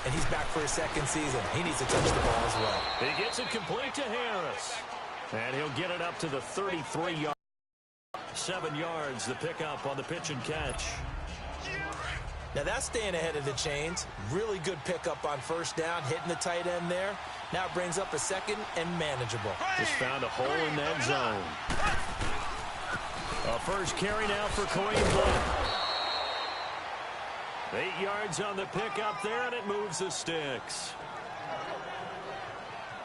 and he's back for his second season. He needs to touch the ball as well. He gets it complete to Harris. And he'll get it up to the 33-yard. 7 yards, the pickup on the pitch and catch. Now that's staying ahead of the chains. Really good pickup on first down, hitting the tight end there. Now it brings up a second and manageable. Just found a hole in that zone. A first carry now for Kareem Hunt. 8 yards on the pickup there, and it moves the sticks.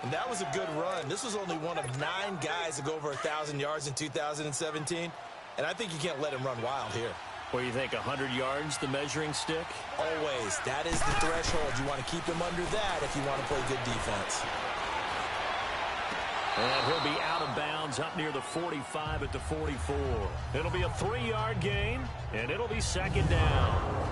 And that was a good run. This was only one of 9 guys to go over 1,000 yards in 2017. And I think you can't let him run wild here. What do you think, 100 yards, the measuring stick? Always. That is the threshold. You want to keep him under that if you want to play good defense. And he'll be out of bounds up near the 45 at the 44. It'll be a 3-yard gain, and it'll be second down.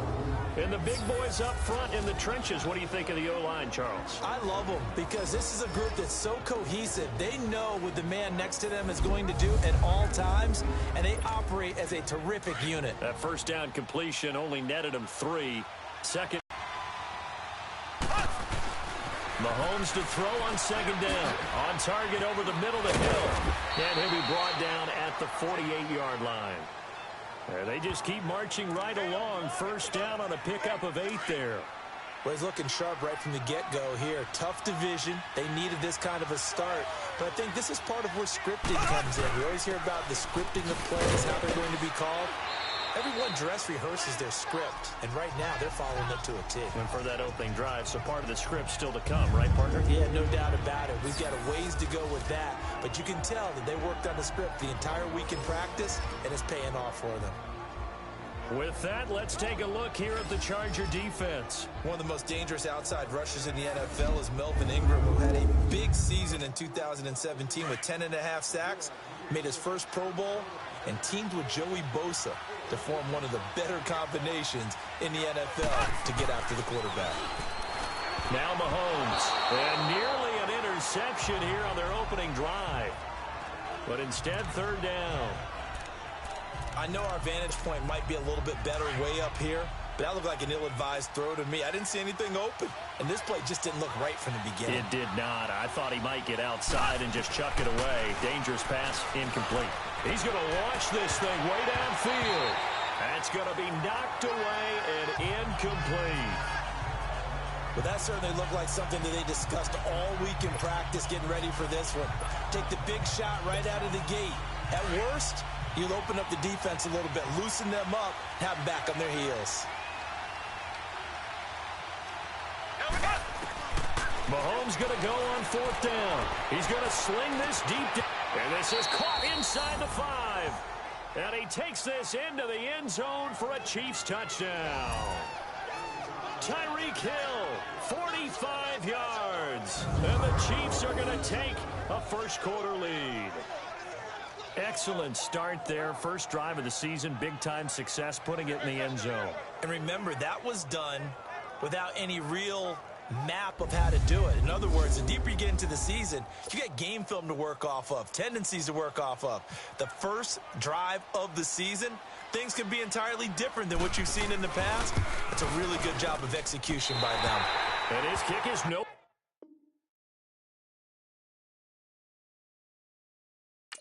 And the big boys up front in the trenches. What do you think of the O-line, Charles? I love them because this is a group that's so cohesive. They know what the man next to them is going to do at all times, and they operate as a terrific unit. That first down completion only netted him 3. Second. Mahomes to throw on second down. On target over the middle to Hill. And he'll be brought down at the 48-yard line. They just keep marching right along. First down on a pickup of 8 there. Well, he's looking sharp right from the get-go here. Tough division. They needed this kind of a start. But I think this is part of where scripting comes in. We always hear about the scripting of plays, how they're going to be called. Everyone dress rehearses their script, and right now they're following it to a T. And for that opening drive, so part of the script still to come, right, partner? Yeah, no doubt about it. We've got a ways to go with that, but you can tell that they worked on the script the entire week in practice, and it's paying off for them. With that, let's take a look here at the Charger defense. One of the most dangerous outside rushers in the NFL is Melvin Ingram, who had a big season in 2017 with 10.5 sacks, made his first Pro Bowl, and teamed with Joey Bosa to form one of the better combinations in the NFL to get after the quarterback. Now Mahomes, and nearly an interception here on their opening drive. But instead, third down. I know our vantage point might be a little bit better way up here, but that looked like an ill-advised throw to me. I didn't see anything open, and this play just didn't look right from the beginning. It did not. I thought he might get outside and just chuck it away. Dangerous pass, incomplete. He's going to launch this thing way downfield. That's going to be knocked away and incomplete. Well, that certainly looked like something that they discussed all week in practice, getting ready for this one. Take the big shot right out of the gate. At worst, you'll open up the defense a little bit, loosen them up, have them back on their heels. Mahomes going to go on fourth down. He's going to sling this deep down. And this is caught inside the 5. And he takes this into the end zone for a Chiefs touchdown. Tyreek Hill, 45 yards. And the Chiefs are going to take a first-quarter lead. Excellent start there. First drive of the season. Big-time success putting it in the end zone. And remember, that was done without any real map of how to do it. In other words, the deeper you get into the season, you got game film to work off of, tendencies to work off of. The first drive of the season, things can be entirely different than what you've seen in the past. It's a really good job of execution by them. And his kick is no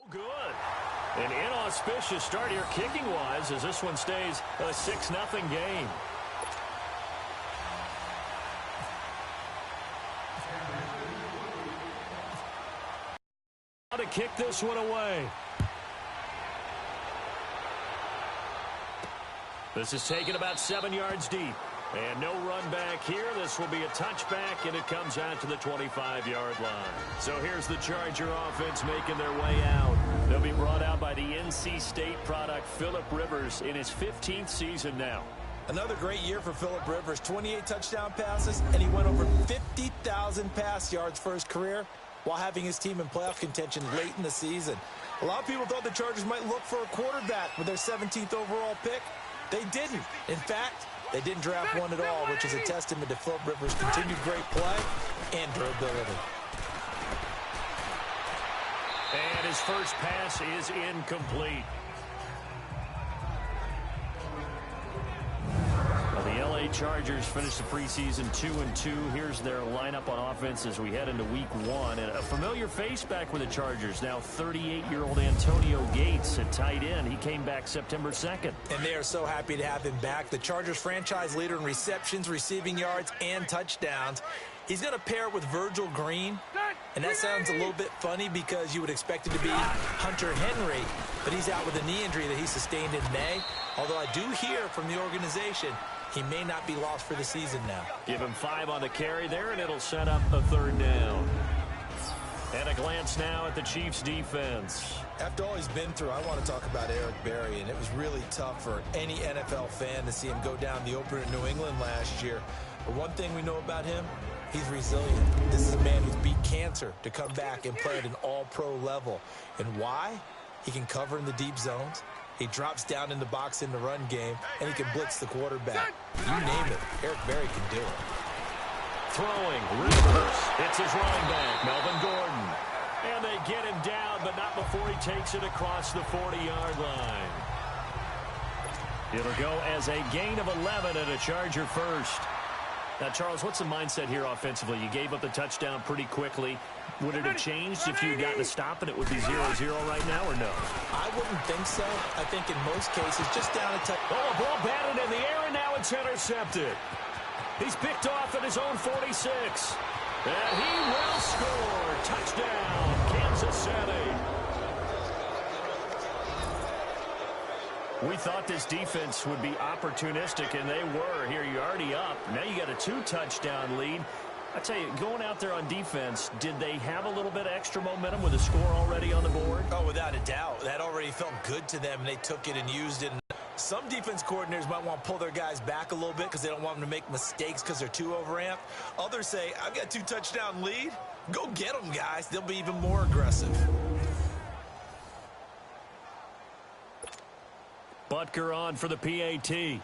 good. An inauspicious start here kicking-wise as this one stays a 6-0 game. To kick this one away. This is taken about 7 yards deep. And no run back here. This will be a touchback, and it comes out to the 25-yard line. So here's the Charger offense making their way out. They'll be brought out by the NC State product, Phillip Rivers, in his 15th season now. Another great year for Phillip Rivers. 28 touchdown passes, and he went over 50,000 pass yards for his career while having his team in playoff contention late in the season. A lot of people thought the Chargers might look for a quarterback with their 17th overall pick. They didn't. In fact, they didn't draft one at all, which is a testament to Phillip Rivers' continued great play and durability. And his first pass is incomplete. Well, the LA Chargers finished the preseason 2-2. Here's their lineup on offense as we head into week 1. And a familiar face back with the Chargers, now 38-year-old Antonio Gates at tight end. He came back September 2nd. And they are so happy to have him back. The Chargers franchise leader in receptions, receiving yards, and touchdowns. He's going to pair with Virgil Green. And that sounds a little bit funny because you would expect it to be Hunter Henry, but he's out with a knee injury that he sustained in May. Although I do hear from the organization he may not be lost for the season now. Give him 5 on the carry there, and it'll set up a 3rd down. And a glance now at the Chiefs' defense. After all he's been through, I want to talk about Eric Berry, and it was really tough for any NFL fan to see him go down the opener in New England last year. But one thing we know about him, he's resilient. This is a man who's beat cancer to come back and play at an all-pro level. And why? He can cover in the deep zones. He drops down in the box in the run game, and he can blitz the quarterback. You name it, Eric Berry can do it. Throwing, Rivers. It's his running back, Melvin Gordon. And they get him down, but not before he takes it across the 40-yard line. It'll go as a gain of 11 and a Charger first. Now, Charles, what's the mindset here offensively? You gave up the touchdown pretty quickly. Would it have changed if you had gotten a stop and it would be 0-0 right now, or no? I wouldn't think so. I think in most cases, just down a touch. Oh, a ball batted in the air, and now it's intercepted. He's picked off at his own 46. And he will score. Touchdown, Kansas City. We thought this defense would be opportunistic, and they were. Here, you're already up. Now you got a 2-touchdown lead. I tell you, going out there on defense, did they have a little bit of extra momentum with a score already on the board? Oh, without a doubt. That already felt good to them, and they took it and used it. Some defense coordinators might want to pull their guys back a little bit because they don't want them to make mistakes because they're too overamped. Others say, I've got a 2-touchdown lead. Go get them, guys. They'll be even more aggressive. Butker on for the PAT.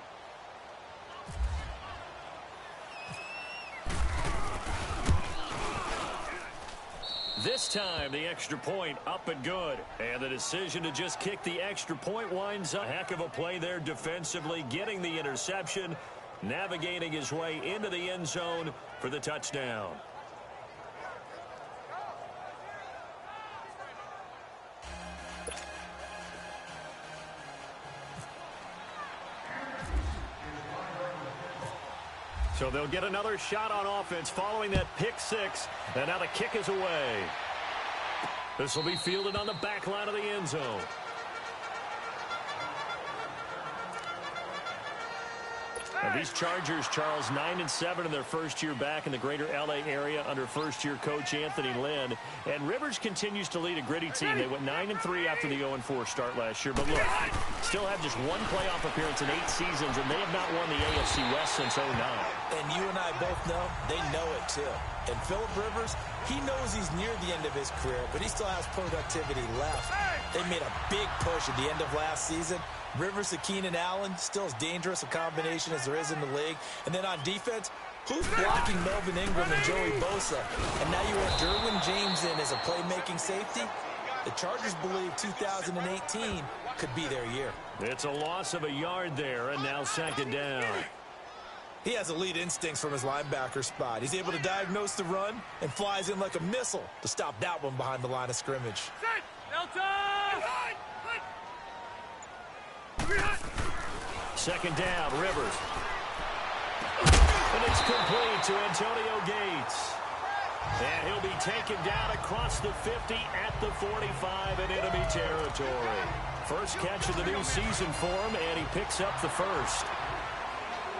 This time, the extra point up and good. And the decision to just kick the extra point winds up. Heck of a play there defensively, getting the interception, navigating his way into the end zone for the touchdown. So they'll get another shot on offense following that pick 6. And now the kick is away. This will be fielded on the back line of the end zone. And these Chargers, Charles, 9-7 in their first year back in the greater L.A. area under first-year coach Anthony Lynn. And Rivers continues to lead a gritty team. They went 9-3 after the 0-4 start last year. But look, still have just one playoff appearance in 8 seasons, and they have not won the AFC West since 2009. And you and I both know, they know it too. And Phillip Rivers, he knows he's near the end of his career, but he still has productivity left. They made a big push at the end of last season. Rivers to Keenan Allen, still as dangerous a combination as there is in the league. And then on defense, who's blocking Melvin Ingram and Joey Bosa? And now you have Derwin James in as a playmaking safety. The Chargers believe 2018 could be their year. It's a loss of a yard there, and now 2nd down. He has elite instincts from his linebacker spot. He's able to diagnose the run and flies in like a missile to stop that one behind the line of scrimmage. Second down, Rivers. And it's complete to Antonio Gates. And he'll be taken down across the 50 at the 45 in enemy territory. First catch of the new season for him, and he picks up the first.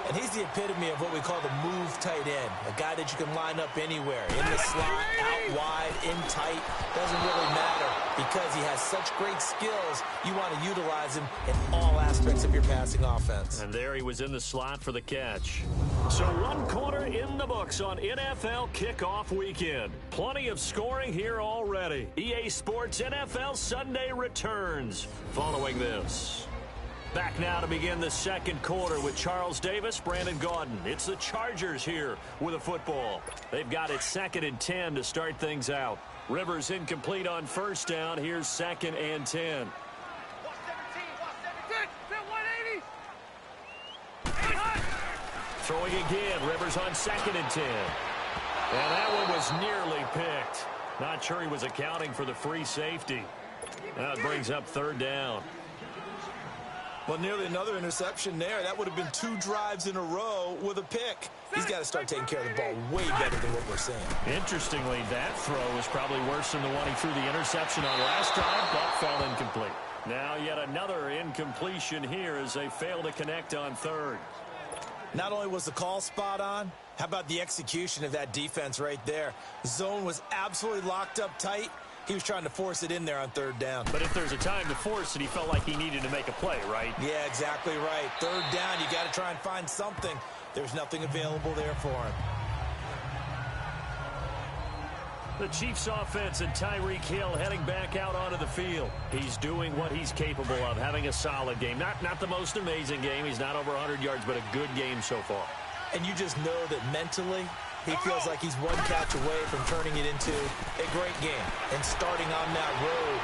And he's the epitome of what we call the move tight end. A guy that you can line up anywhere. In the slot, out wide, in tight. Doesn't really matter because he has such great skills. You want to utilize him in all aspects of your passing offense. And there he was in the slot for the catch. So 1 quarter in the books on NFL kickoff weekend. Plenty of scoring here already. EA Sports NFL Sunday returns following this. Back now to begin the second quarter with Charles Davis, Brandon Gaudin. It's the Chargers here with a football. They've got it 2nd and 10 to start things out. Rivers incomplete on first down. Here's 2nd and 10. Throwing again. Rivers on 2nd and 10. And that one was nearly picked. Not sure he was accounting for the free safety. Now it brings up 3rd down. Well, nearly another interception there. That would have been 2 drives in a row with a pick. He's got to start taking care of the ball way better than what we're seeing. Interestingly, that throw was probably worse than the one he threw the interception on last time, but fell incomplete. Now yet another incompletion here as they fail to connect on 3rd. Not only was the call spot on, how about the execution of that defense right there? Zone was absolutely locked up tight. He was trying to force it in there on 3rd down. But if there's a time to force it, he felt like he needed to make a play, right? Yeah, exactly right. 3rd down, you got to try and find something. There's nothing available there for him. The Chiefs offense and Tyreek Hill heading back out onto the field. He's doing what he's capable of, having a solid game. Not the most amazing game. He's not over 100 yards, but a good game so far. And you just know that mentally, he feels like he's one catch away from turning it into a great game and starting on that road.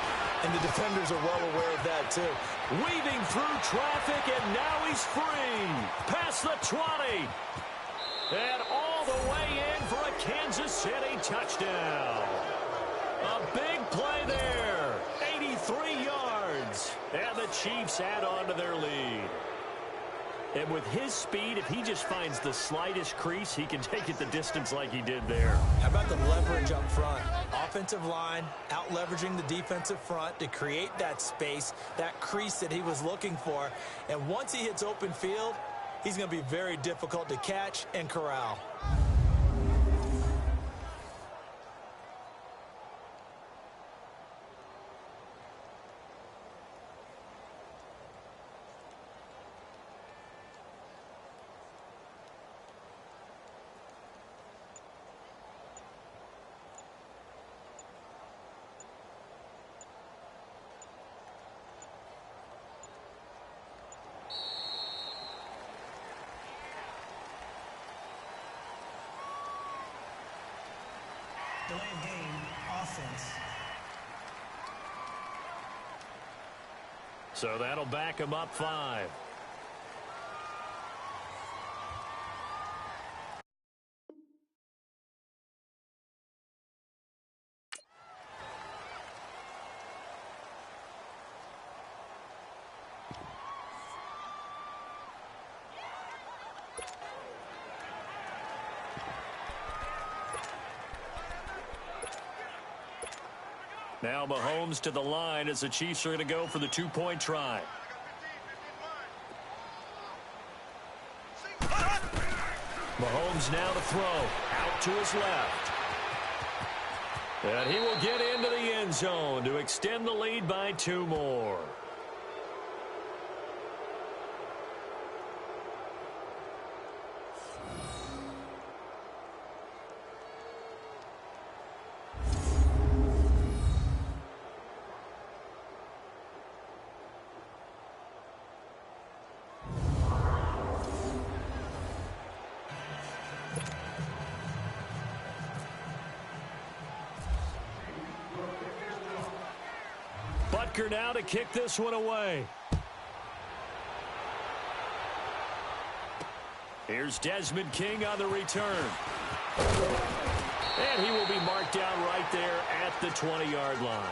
And the defenders are well aware of that, too. Weaving through traffic, and now he's free. Past the 20. And all the way in for a Kansas City touchdown. A big play there. 83 yards. And the Chiefs add on to their lead. And with his speed, if he just finds the slightest crease, he can take it the distance like he did there. How about the leverage up front? Offensive line out-leveraging the defensive front to create that space, that crease that he was looking for. And once he hits open field, he's going to be very difficult to catch and corral. Delayed game, offense. So that'll back him up 5. Now Mahomes to the line as the Chiefs are going to go for the 2-point try. Mahomes now to throw. Out to his left. And he will get into the end zone to extend the lead by 2 more. Butker now to kick this one away. Here's Desmond King on the return. And he will be marked down right there at the 20-yard line.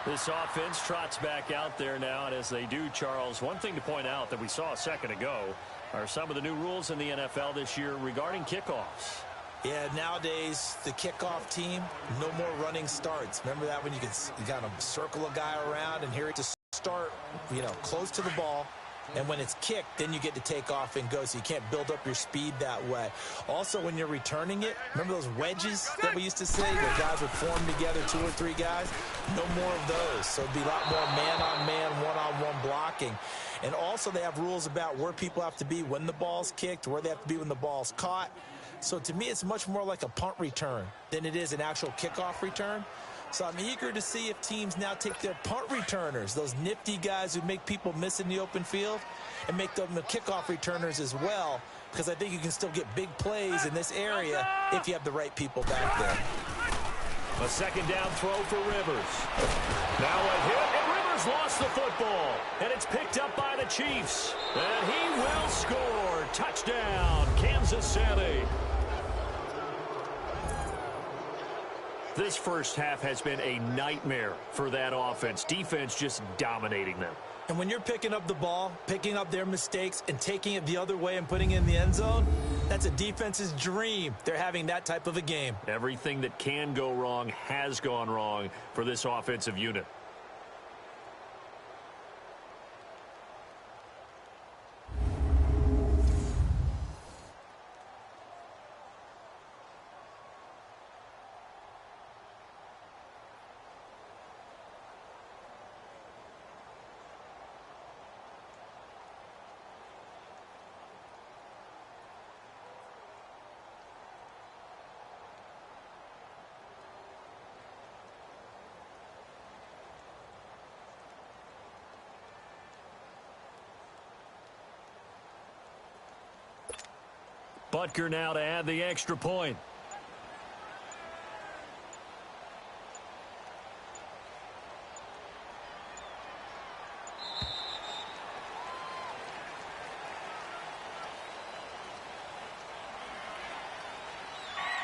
This offense trots back out there now, and as they do, Charles, one thing to point out that we saw a second ago are some of the new rules in the NFL this year regarding kickoffs. Yeah, nowadays, the kickoff team, no more running starts. Remember that when you kind of circle a guy around and here to start, close to the ball. And when it's kicked, then you get to take off and go, so you can't build up your speed that way. Also, when you're returning it, remember those wedges that we used to say where guys would form together, 2 or 3 guys? No more of those. So it'd be a lot more man-on-man, one-on-one blocking. And also, they have rules about where people have to be when the ball's kicked, where they have to be when the ball's caught. So to me, it's much more like a punt return than it is an actual kickoff return. So I'm eager to see if teams now take their punt returners, those nifty guys who make people miss in the open field, and make them the kickoff returners as well, because I think you can still get big plays in this area if you have the right people back there. A second down throw for Rivers. Now a hit, and Rivers has lost the football, and it's picked up by the Chiefs. And he will score. Touchdown, Kansas City. This first half has been a nightmare for that offense. Defense just dominating them. And when you're picking up the ball, picking up their mistakes, and taking it the other way and putting it in the end zone, that's a defense's dream. They're having that type of a game. Everything that can go wrong has gone wrong for this offensive unit. Butker now to add the extra point.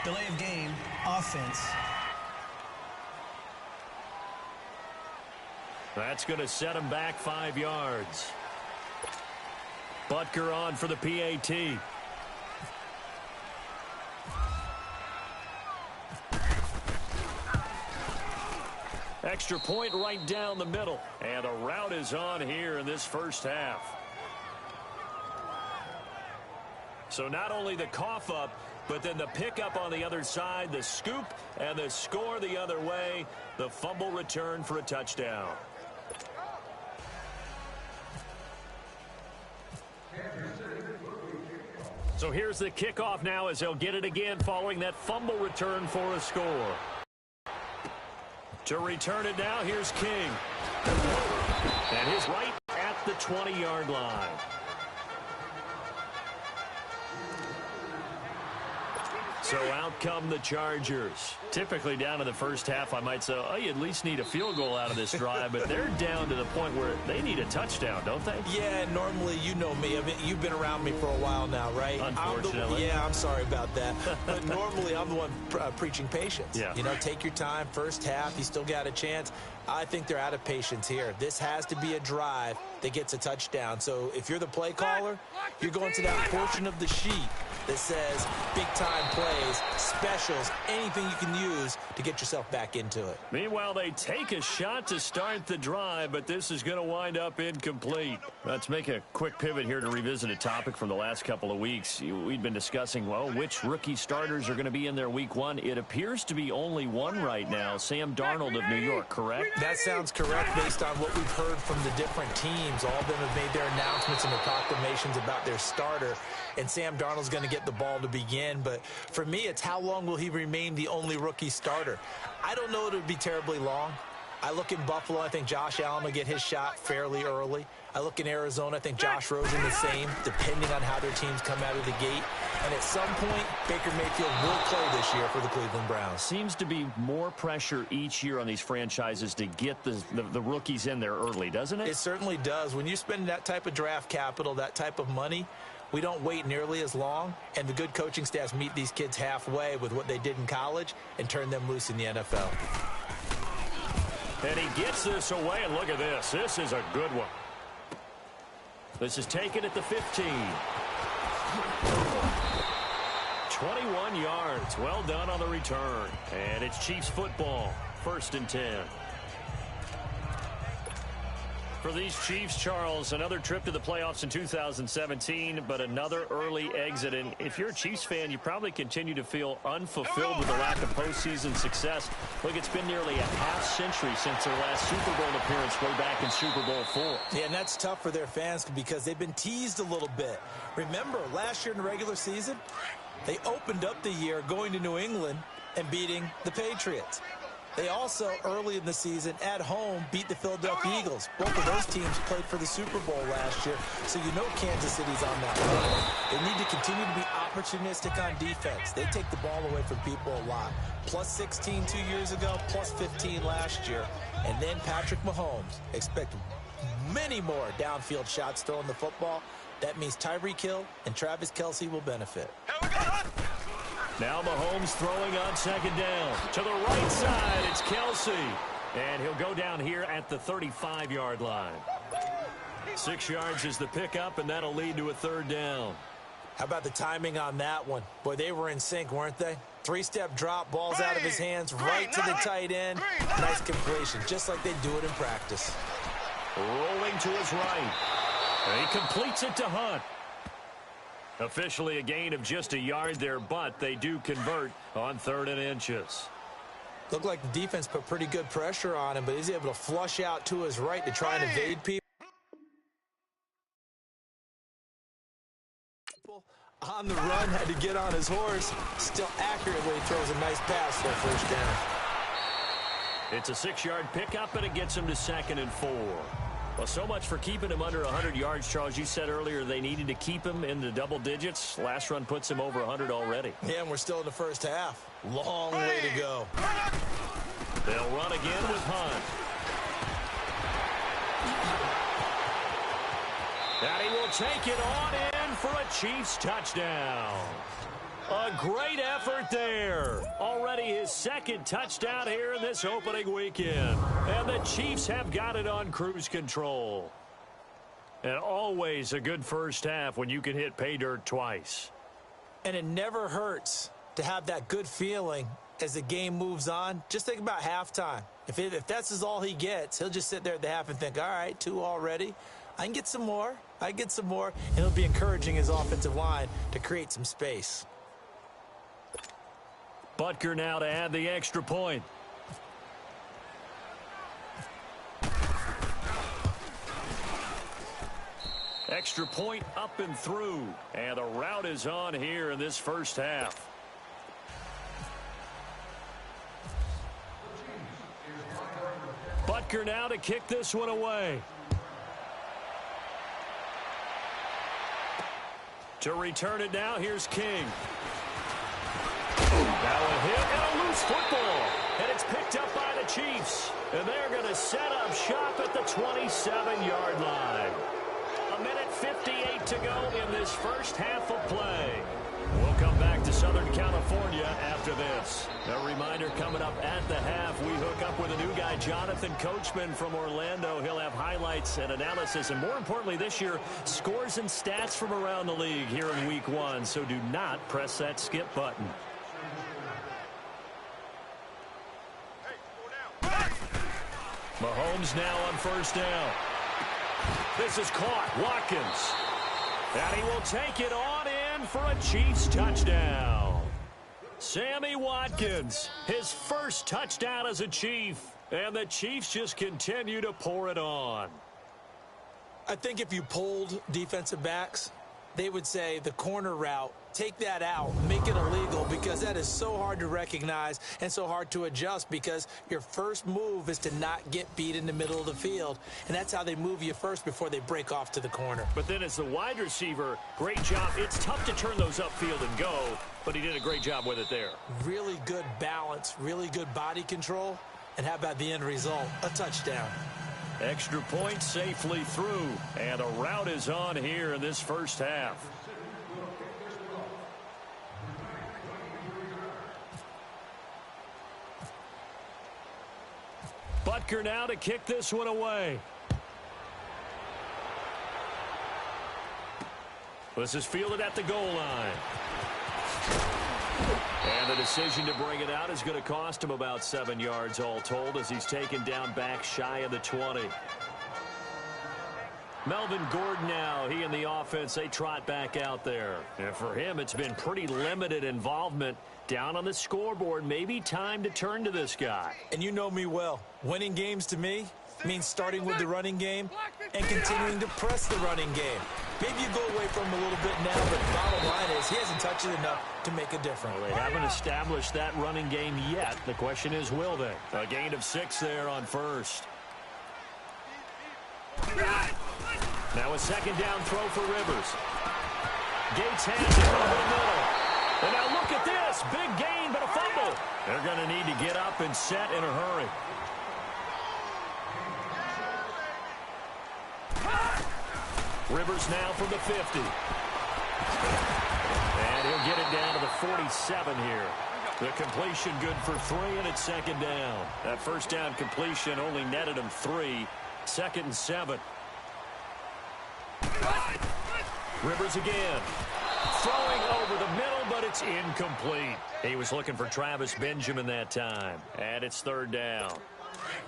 Delay of game, offense. That's going to set him back 5 yards. Butker on for the PAT. Extra point right down the middle. And the route is on here in this first half. So not only the cough up, but then the pickup on the other side, the scoop, and the score the other way. The fumble return for a touchdown. So here's the kickoff now as they'll get it again following that fumble return for a score. To return it now, here's King. And his right at the 20-yard line. So out come the Chargers. Typically down to the first half, I might say, oh, you at least need a field goal out of this drive, but they're down to the point where they need a touchdown, don't they? Yeah, normally, you know me. I mean, you've been around me for a while now, right? Unfortunately. I'm sorry about that. But normally, I'm the one preaching patience. Yeah. You know, take your time. First half, you still got a chance. I think they're out of patience here. This has to be a drive that gets a touchdown. So if you're the play caller, you're going to that portion of the sheet that says big-time plays, specials, anything you can use to get yourself back into it. Meanwhile, they take a shot to start the drive, but this is going to wind up incomplete. Let's make a quick pivot here to revisit a topic from the last couple of weeks. We'd been discussing, well, which rookie starters are going to be in there week one. It appears to be only one right now, Sam Darnold of New York, correct? That sounds correct based on what we've heard from the different teams. All of them have made their announcements and their proclamations about their starter, and Sam Darnold's going to get the ball to begin. But for me, it's how long will he remain the only rookie starter? I don't know it would be terribly long. I look in Buffalo, I think Josh Allen will get his shot fairly early. I look in Arizona, I think Josh Rosen the same, depending on how their teams come out of the gate. And at some point, Baker Mayfield will play this year for the Cleveland Browns. Seems to be more pressure each year on these franchises to get the rookies in there early, doesn't it? It certainly does. When you spend that type of draft capital, that type of money, we don't wait nearly as long, and the good coaching staffs meet these kids halfway with what they did in college and turn them loose in the NFL. And he gets this away, and look at this. This is a good one. This is taken at the 15. 21 yards. Well done on the return. And it's Chiefs football. 1st and 10. For these Chiefs, Charles, another trip to the playoffs in 2017, but another early exit. And if you're a Chiefs fan, you probably continue to feel unfulfilled with the lack of postseason success. Look, it's been nearly a half-century since their last Super Bowl appearance way back in Super Bowl IV. Yeah, and that's tough for their fans because they've been teased a little bit. Remember, last year in the regular season, they opened up the year going to New England and beating the Patriots. They also, early in the season, at home, beat the Philadelphia Eagles. Both of those teams played for the Super Bowl last year, so you know Kansas City's on that line. They need to continue to be opportunistic on defense. They take the ball away from people a lot. Plus 16 2 years ago, plus 15 last year. And then Patrick Mahomes. Expect many more downfield shots throwing the football. That means Tyreek Hill and Travis Kelce will benefit. Now Mahomes throwing on second down. To the right side, it's Kelce. And he'll go down here at the 35-yard line. 6 yards is the pickup, and that'll lead to a third down. How about the timing on that one? Boy, they were in sync, weren't they? 3-step drop, ball's out of his hands, right to the tight end. Nice completion, just like they do it in practice. Rolling to his right. And he completes it to Hunt. Officially a gain of just a yard there, but they do convert on 3rd and inches. Looked like the defense put pretty good pressure on him, but he's able to flush out to his right to try and evade people. On the run, had to get on his horse. Still accurately throws a nice pass for a first down. It's a 6-yard pickup, and it gets him to 2nd and 4. Well, so much for keeping him under 100 yards, Charles. You said earlier they needed to keep him in the double digits. Last run puts him over 100 already. Yeah, and we're still in the first half. Long way to go. They'll run again with Hunt. And he will take it on in for a Chiefs touchdown. A great effort there. Already his 2nd touchdown here in this opening weekend. And the Chiefs have got it on cruise control. And always a good first half when you can hit pay dirt twice. And it never hurts to have that good feeling as the game moves on. Just think about halftime. If that's all he gets, he'll just sit there at the half and think, all right, 2 already. I can get some more. And it'll be encouraging his offensive line to create some space. Butker now to add the extra point. Extra point up and through. And the route is on here in this first half. Butker now to kick this one away. To return it now, here's King. Now a hit and a loose football. And it's picked up by the Chiefs. And they're going to set up shop at the 27-yard line. 1:58 to go in this first half of play. We'll come back to Southern California after this. A reminder coming up at the half, we hook up with a new guy, Jonathan Coachman from Orlando. He'll have highlights and analysis, and more importantly this year, scores and stats from around the league here in Week 1. So do not press that skip button. Mahomes now on first down. This is caught. Watkins. And he will take it on in for a Chiefs touchdown. Sammy Watkins, his first touchdown as a Chief. And the Chiefs just continue to pour it on. I think if you polled defensive backs, they would say the corner route, take that out, make it illegal, because that is so hard to recognize and so hard to adjust, because your first move is to not get beat in the middle of the field. And that's how they move you first before they break off to the corner. But then as the wide receiver, great job. It's tough to turn those upfield and go, but he did a great job with it there. Really good balance, really good body control. And how about the end result? A touchdown. Extra point safely through. And a route is on here in this first half. Butker now to kick this one away. This is fielded at the goal line. And the decision to bring it out is going to cost him about 7 yards all told, as he's taken down back shy of the 20. Melvin Gordon now, he and the offense, they trot back out there. And for him, it's been pretty limited involvement down on the scoreboard. Maybe time to turn to this guy. And you know me well. Winning games to me means starting with the running game and continuing to press the running game. Maybe you go away from him a little bit now, but the bottom line is he hasn't touched it enough to make a difference. Well, they haven't established that running game yet. The question is, will they? A gain of 6 there on first. Now a second down throw for Rivers. Gates has it over the middle. And now look at this. Big gain, but a fumble. They're going to need to get up and set in a hurry. Rivers now from the 50. And he'll get it down to the 47 here. The completion good for 3, and it's second down. That first down completion only netted him 3. Second and 7. Rivers again. Throwing over the middle, but it's incomplete. He was looking for Travis Benjamin that time. And it's third down.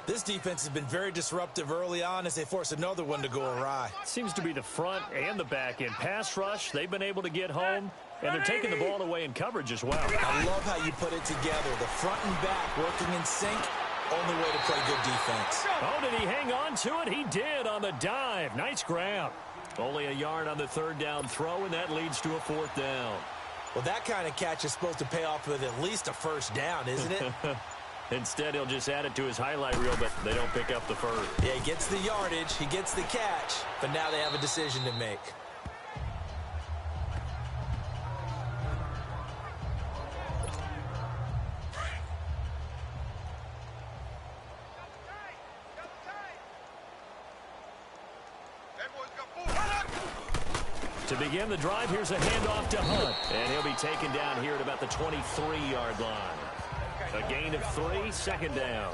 This defense has been very disruptive early on as they force another one to go awry. Seems to be the front and the back end. Pass rush, they've been able to get home, and they're taking the ball away in coverage as well. I love how you put it together. The front and back working in sync. Only way to play good defense. Oh, did he hang on to it? He did on the dive. Nice grab. Only a yard on the third down throw, and that leads to a fourth down. Well, that kind of catch is supposed to pay off with at least a first down, isn't it? Instead, he'll just add it to his highlight reel, but they don't pick up the first. Yeah, he gets the yardage, he gets the catch, but now they have a decision to make. To begin the drive, here's a handoff to Hunt. And he'll be taken down here at about the 23-yard line. A gain of 3, second down.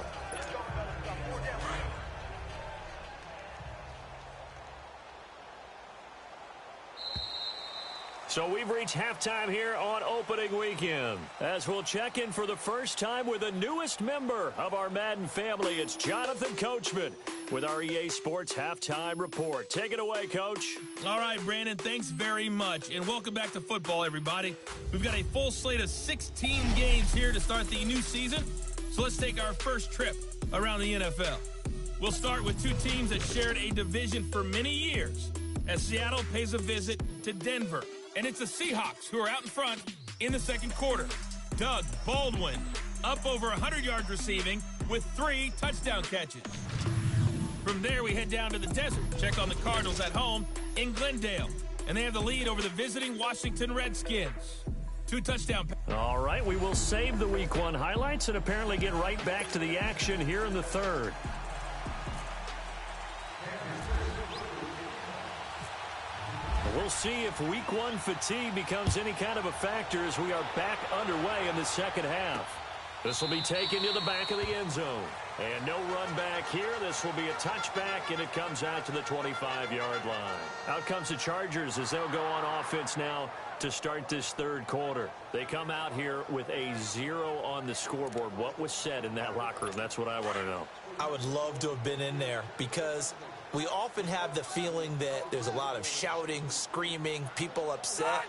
So we've reached halftime here on opening weekend. As we'll check in for the first time with the newest member of our Madden family, it's Jonathan Coachman with our EA Sports Halftime Report. Take it away, Coach. All right, Brandon, thanks very much. And welcome back to football, everybody. We've got a full slate of 16 games here to start the new season. So let's take our first trip around the NFL. We'll start with two teams that shared a division for many years as Seattle pays a visit to Denver. And it's the Seahawks who are out in front in the second quarter. Doug Baldwin up over 100 yards receiving with 3 touchdown catches. From there, we head down to the desert. Check on the Cardinals at home in Glendale. And they have the lead over the visiting Washington Redskins. 2 touchdown passes. All right, we will save the Week 1 highlights and apparently get right back to the action here in the third. We'll see if Week 1 fatigue becomes any kind of a factor as we are back underway in the second half. This will be taken to the back of the end zone. And no run back here. This will be a touchback, and it comes out to the 25-yard line. Out comes the Chargers as they'll go on offense now to start this third quarter. They come out here with a 0 on the scoreboard. What was said in that locker room? That's what I want to know. I would love to have been in there because we often have the feeling that there's a lot of shouting, screaming, people upset.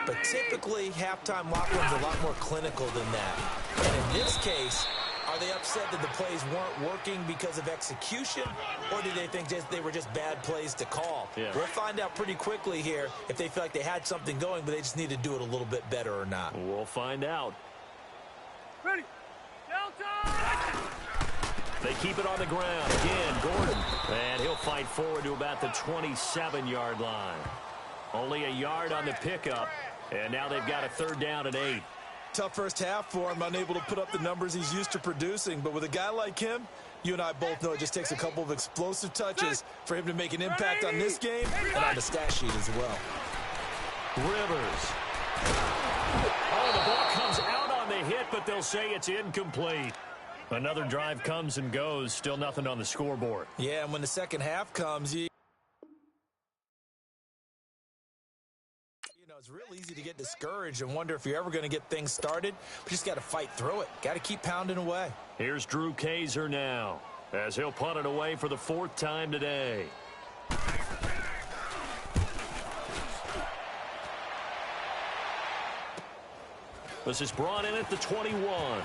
But typically, halftime locker rooms are a lot more clinical than that. And in this case, are they upset that the plays weren't working because of execution, or do they think they were just bad plays to call? Yeah. We'll find out pretty quickly here if they feel like they had something going, but they just need to do it a little bit better or not. We'll find out. Ready. Delta! They keep it on the ground. Again, Gordon. And he'll fight forward to about the 27-yard line. Only a yard on the pickup. And now they've got a third down at 8. Tough first half for him, unable to put up the numbers he's used to producing. But with a guy like him, you and I both know it just takes a couple of explosive touches for him to make an impact on this game and on the stat sheet as well. Rivers. Oh, the ball comes out on the hit, but they'll say it's incomplete. Another drive comes and goes. Still nothing on the scoreboard. Yeah, and when the second half comes, it's real easy to get discouraged and wonder if you're ever going to get things started. But you just got to fight through it. Got to keep pounding away. Here's Drew Kaiser now as he'll punt it away for the 4th time today. This is brought in at the 21.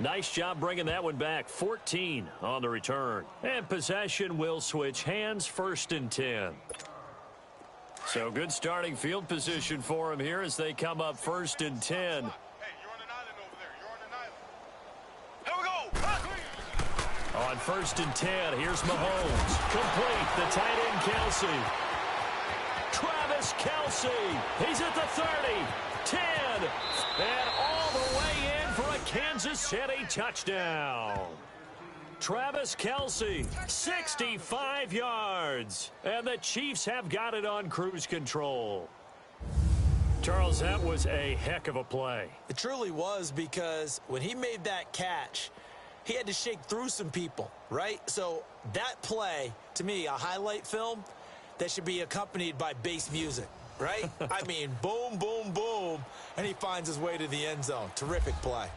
Nice job bringing that one back. 14 on the return. And possession will switch hands, 1st and 10. So good starting field position for him here as they come up 1st and 10. Hey, you're on an island over there. You're on an island. Here we go. On 1st and 10, here's Mahomes. Complete, the tight end Kelce. Travis Kelce. He's at the 30, 10, and all the way in for a Kansas City touchdown. Travis Kelce, 65 yards. And the Chiefs have got it on cruise control. Charles, that was a heck of a play. It truly was, because when he made that catch, he had to shake through some people, right? So that play, to me, a highlight film that should be accompanied by bass music, right? I mean, boom, boom, boom, and he finds his way to the end zone. Terrific play.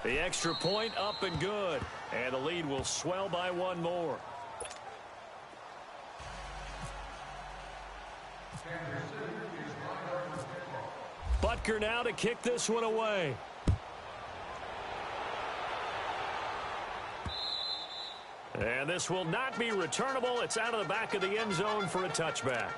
The extra point up and good. And the lead will swell by one more. Butker now to kick this one away. And this will not be returnable. It's out of the back of the end zone for a touchback.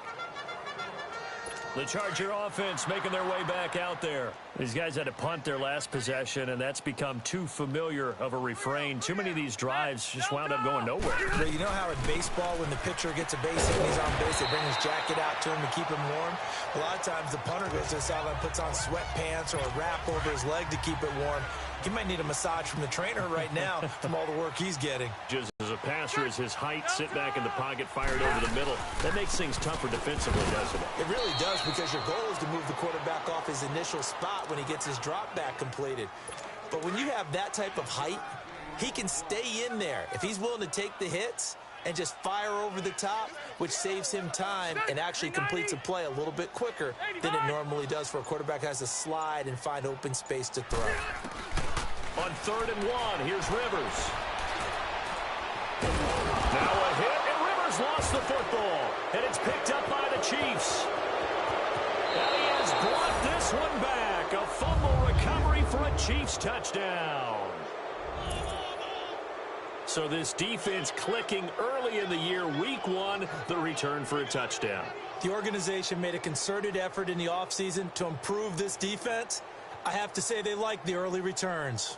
The Charger offense making their way back out there. These guys had to punt their last possession, and that's become too familiar of a refrain. Too many of these drives just wound up going nowhere. But you know how in baseball, when the pitcher gets a base hit and he's on base, they bring his jacket out to him to keep him warm? A lot of times the punter goes to the sideline, puts on sweatpants or a wrap over his leg to keep it warm. He might need a massage from the trainer right now from all the work he's getting. Just as a passer, is his height, sit back in the pocket, fired over the middle. That makes things tougher defensively, doesn't it? It really does, because your goal is to move the quarterback off his initial spot when he gets his drop back completed. But when you have that type of height, he can stay in there if he's willing to take the hits and just fire over the top, which saves him time and actually completes a play a little bit quicker than it normally does for a quarterback who has to slide and find open space to throw. On 3rd and 1, here's Rivers. Now a hit, and Rivers lost the football. And it's picked up by the Chiefs. And he has brought this one back. A fumble recovery for a Chiefs touchdown. So this defense clicking early in the year, week 1, the return for a touchdown. The organization made a concerted effort in the offseason to improve this defense. I have to say they like the early returns.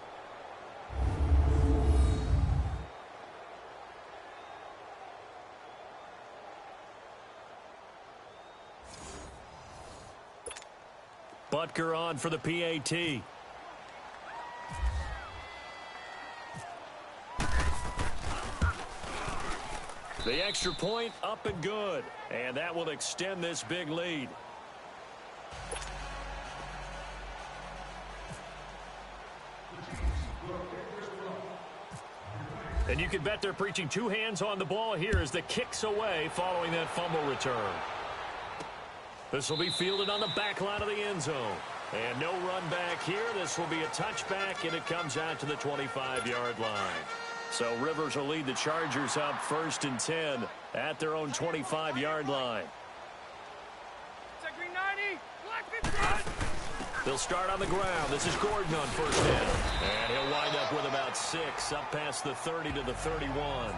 Butker on for the PAT. The extra point up and good. And that will extend this big lead. And you can bet they're preaching 2 hands on the ball here as the kick's away following that fumble return. This will be fielded on the back line of the end zone. And no run back here. This will be a touchback, and it comes out to the 25-yard line. So Rivers will lead the Chargers up 1st and 10 at their own 25-yard line. Check green 90. Black 50. They'll start on the ground. This is Gordon on 1st down. And he'll wind up with about 6 up past the 30 to the 31.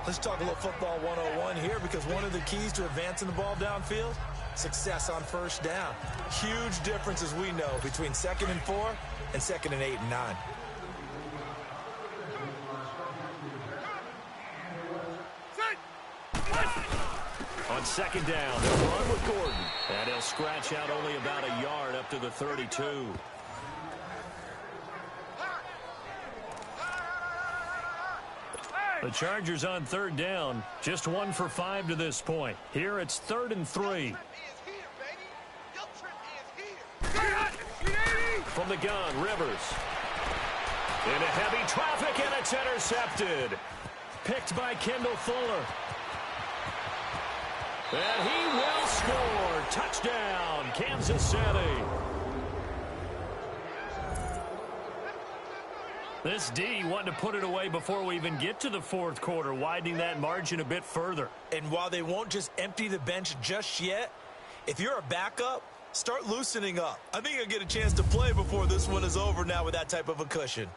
Let's talk a little football 101 here, because one of the keys to advancing the ball downfield, success on 1st down. Huge difference, as we know, between 2nd and 4 and 2nd and 8 and 9. On 2nd down, they'll run with Gordon. And he'll scratch out only about a yard up to the 32. The Chargers on 3rd down, just 1 for 5 to this point. Here it's 3rd and 3. From the gun, Rivers. Into heavy traffic, and it's intercepted. Picked by Kendall Fuller. And he will score. Touchdown, Kansas City. This D wanting to put it away before we even get to the 4th quarter, widening that margin a bit further. And while they won't just empty the bench just yet, if you're a backup, Start loosening up. I think he'll get a chance to play before this one is over now with that type of a cushion.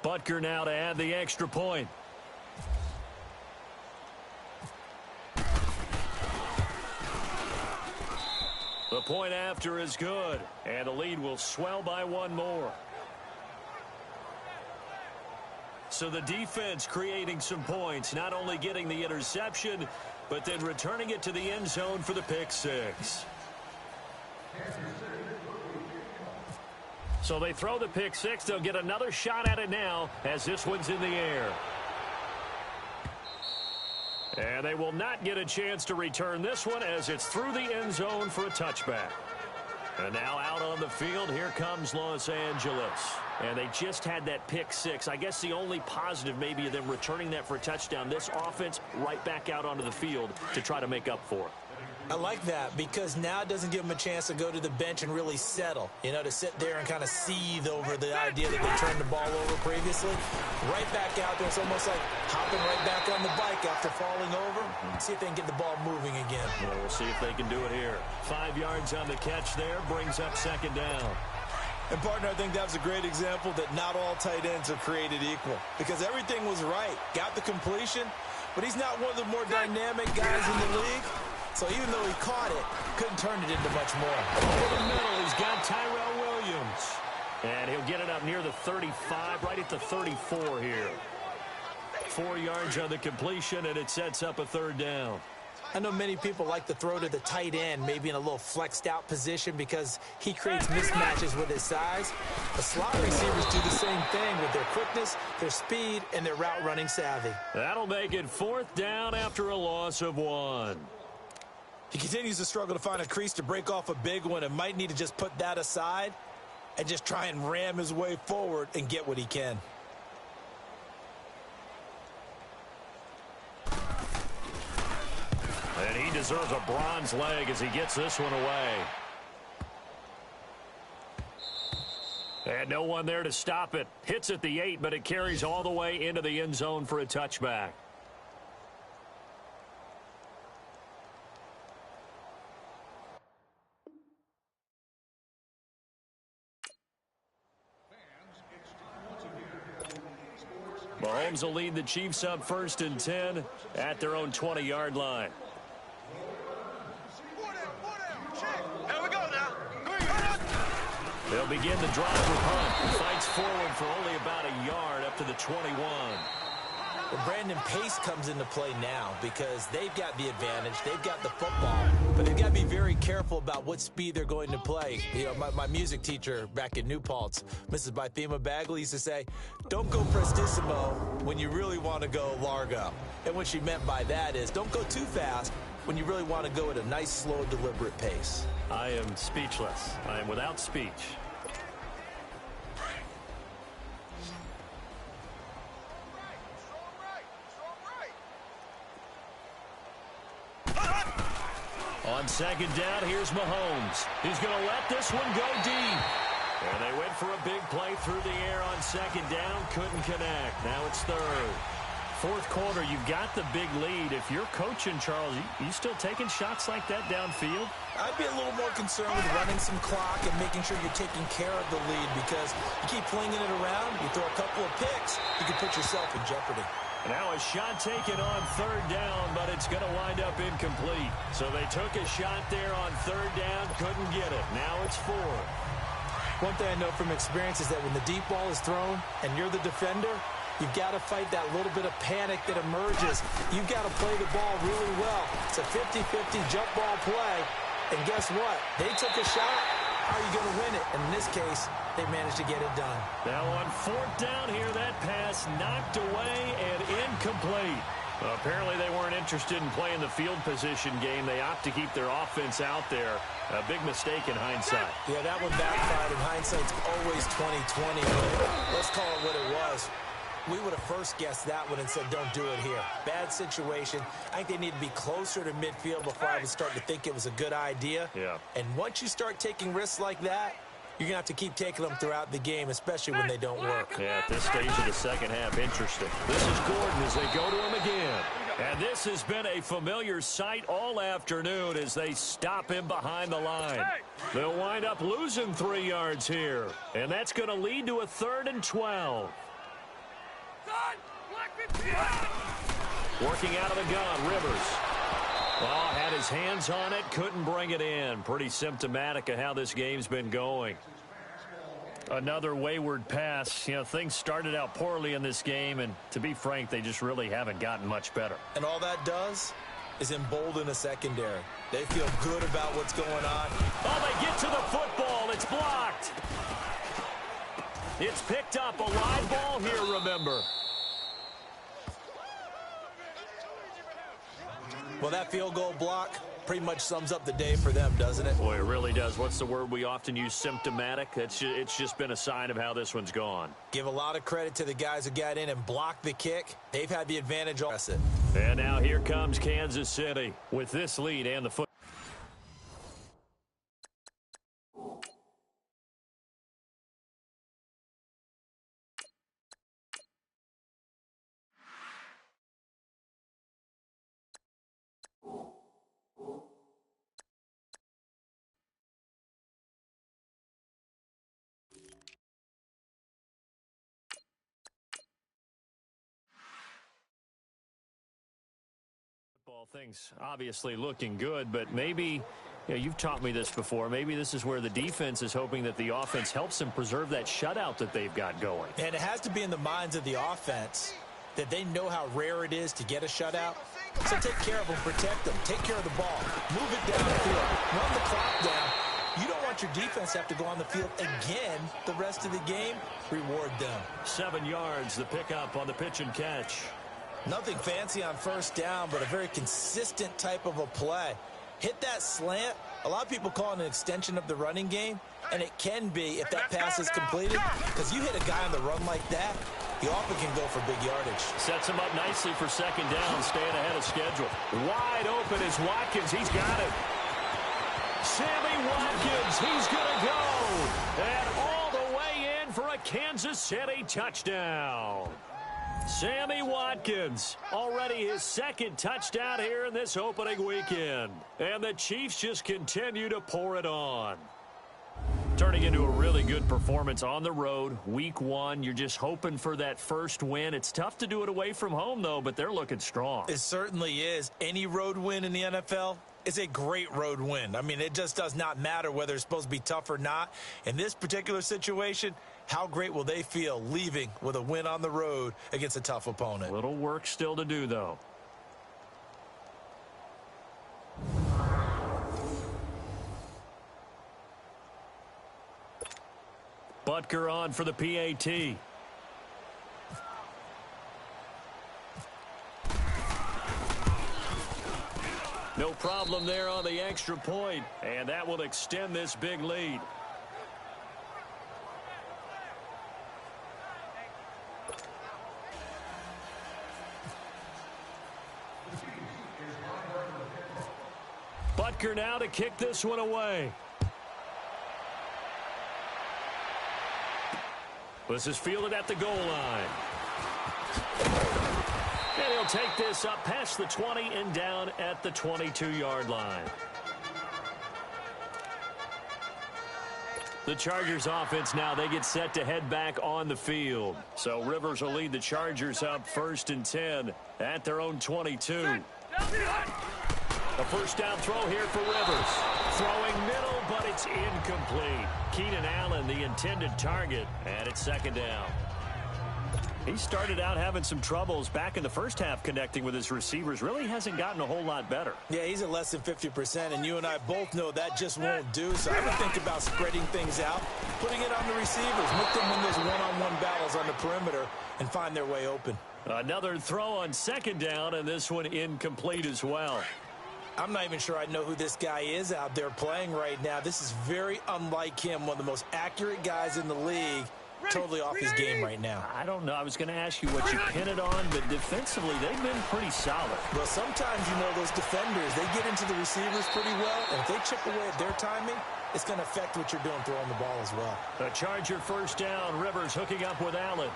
Butker now to add the extra point. The point after is good, and the lead will swell by one more. So the defense creating some points, not only getting the interception, but then returning it to the end zone for the pick six. So they throw the pick six. They'll get another shot at it now as this one's in the air. And they will not get a chance to return this one as it's through the end zone for a touchback. And now out on the field, here comes Los Angeles. And they just had that pick six. I guess the only positive maybe of them returning that for a touchdown. This offense right back out onto the field to try to make up for it. I like that because now it doesn't give them a chance to go to the bench and really settle, you know, to sit there and kind of seethe over the idea that they turned the ball over previously. Right back out there. It's almost like hopping right back on the bike after falling over. See if they can get the ball moving again. Well, we'll see if they can do it here. 5 yards on the catch there, brings up second down. And, partner, I think that was a great example that not all tight ends are created equal because everything was right. Got the completion, but he's not one of the more dynamic guys in the league. So even though he caught it, couldn't turn it into much more. Over the middle, he's got Tyrell Williams. And he'll get it up near the 35, right at the 34 here. 4 yards on the completion, and it sets up a third down. I know many people like to throw to the tight end, maybe in a little flexed out position because he creates mismatches with his size. The slot receivers do the same thing with their quickness, their speed, and their route running savvy. That'll make it fourth down after a loss of 1. He continues to struggle to find a crease to break off a big one and might need to just put that aside and just try and ram his way forward and get what he can. And he deserves a bronze leg as he gets this one away. And no one there to stop it. Hits at the 8, but it carries all the way into the end zone for a touchback. Mahomes will lead the Chiefs up 1st and 10 at their own 20-yard line. Here we go now. They'll begin the drive with Hunt. Fights forward for only about a yard up to the 21. Well, Brandon, pace comes into play now because they've got the advantage. They've got the football, but they've got to be very careful about what speed they're going to play. You know, my music teacher back in New Paltz, Mrs. Bythema Bagley, used to say, don't go prestissimo when you really want to go largo. And what she meant by that is don't go too fast when you really want to go at a nice, slow, deliberate pace. I am speechless. I am without speech. On second down, here's Mahomes. He's going to let this one go deep. And they went for a big play through the air on second down. Couldn't connect. Now it's third. Fourth quarter, you've got the big lead. If you're coaching, Charles, you still taking shots like that downfield? I'd be a little more concerned with running some clock and making sure you're taking care of the lead because you keep flinging it around, you throw a couple of picks, you can put yourself in jeopardy. Now a shot taken on third down, but it's going to wind up incomplete. So they took a shot there on third down, couldn't get it. Now it's fourth. One thing I know from experience is that when the deep ball is thrown and you're the defender, you've got to fight that little bit of panic that emerges. You've got to play the ball really well. It's a 50-50 jump ball play. And guess what? They took a shot. How are you going to win it? And in this case, they managed to get it done. Now on fourth down here, that pass knocked away and incomplete. Well, apparently they weren't interested in playing the field position game. They opt to keep their offense out there. A big mistake in hindsight. Yeah, that one backfired. In hindsight, it's always 20/20. Let's call it what it was. We would have first guessed that one and said, don't do it here. Bad situation. I think they need to be closer to midfield before I would start to think it was a good idea. Yeah. And once you start taking risks like that, you're going to have to keep taking them throughout the game, especially when they don't work. Yeah, at this stage of the second half, interesting. This is Gordon as they go to him again. And this has been a familiar sight all afternoon as they stop him behind the line. They'll wind up losing 3 yards here. And that's going to lead to a 3rd and 12. Working out of the gun, Rivers. Well, had his hands on it, couldn't bring it in. Pretty symptomatic of how this game's been going. Another wayward pass. You know, things started out poorly in this game, and to be frank, they just really haven't gotten much better. And all that does is embolden the secondary. They feel good about what's going on. Oh, they get to the football. It's blocked. It's picked up. A live ball here, remember. Well, that field goal block pretty much sums up the day for them, doesn't it? Boy, it really does. What's the word we often use? Symptomatic. It's just been a sign of how this one's gone. Give a lot of credit to the guys who got in and blocked the kick. They've had the advantage. And now here comes Kansas City with this lead and the foot. Things obviously looking good, but maybe, you've taught me this before, maybe this is where the defense is hoping that the offense helps them preserve that shutout that they've got going. And it has to be in the minds of the offense that they know how rare it is to get a shutout. So take care of them, protect them, take care of the ball, move it downfield, run the clock down. You don't want your defense to have to go on the field again the rest of the game. Reward them. 7 yards, the pickup on the pitch and catch. Nothing fancy on first down, but a very consistent type of a play. Hit that slant. A lot of people call it an extension of the running game, and it can be if that pass is completed, because you hit a guy on the run like that, he often can go for big yardage. Sets him up nicely for second down, staying ahead of schedule. Wide open is Watkins. He's got it. Sammy Watkins, he's going to go. And all the way in for a Kansas City touchdown. Sammy Watkins, already his 2nd touchdown here in this opening weekend. And the Chiefs just continue to pour it on. Turning into a really good performance on the road, week 1. You're just hoping for that first win. It's tough to do it away from home, though, but they're looking strong. It certainly is. Any road win in the NFL is a great road win. I mean, it just does not matter whether it's supposed to be tough or not. In this particular situation, how great will they feel leaving with a win on the road against a tough opponent? Little work still to do, though. Butker on for the PAT. No problem there on the extra point, and that will extend this big lead. Butker now to kick this one away. This is fielded at the goal line. And he'll take this up past the 20 and down at the 22-yard line. The Chargers offense now, they get set to head back on the field. So Rivers will lead the Chargers up 1st and 10 at their own 22. A first down throw here for Rivers. Throwing middle, but it's incomplete. Keenan Allen, the intended target, and it's 2nd down. He started out having some troubles back in the first half connecting with his receivers. Really hasn't gotten a whole lot better. Yeah, he's at less than 50%, and you and I both know that just won't do. So I would think about spreading things out, putting it on the receivers, make them win those one-on-one battles on the perimeter, and find their way open. Another throw on 2nd down, and this one incomplete as well. I'm not even sure I know who this guy is out there playing right now. This is very unlike him, one of the most accurate guys in the league. totally off his game right now. I don't know. I was going to ask you what you pin it on, but defensively, they've been pretty solid. Well, sometimes, those defenders, they get into the receivers pretty well, and if they chip away at their timing, it's going to affect what you're doing throwing the ball as well. A Charger first down. Rivers hooking up with Allen.